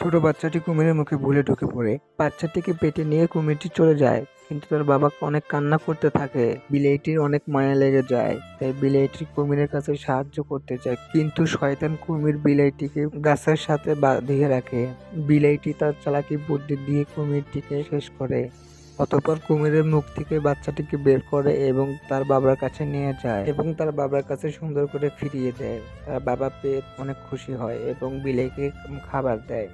ছোট বাচ্চাটি কুমিরের মুখে ভুলে ঢুকে পড়ে। বাচ্চাটিকে পেটে নিয়ে কুমিরটি চলে যায়, কিন্তু তার বাবা অনেক কান্না করতে থাকে। বিলাইটির অনেক মায়া লেগে যায়, তাই বিলাইটি কুমিরের কাছে সাহায্য করতে চায়, কিন্তু শয়তান কুমির বিলাইটিকে গাছের সাথে বাঁধিয়ে রাখে। বিলাইটি তার চালাকি বুদ্ধি দিয়ে কুমিরটিকে শেষ করে। অতঃপর কুমিরের মুখ থেকে বাচ্চাটিকে বের করে এবং তার বাবার কাছে নিয়ে যায় এবং তার বাবার কাছে সুন্দর করে ফিরিয়ে দেয়। তার বাবা পেয়ে অনেক খুশি হয় এবং বিলাইকে খাবার দেয়।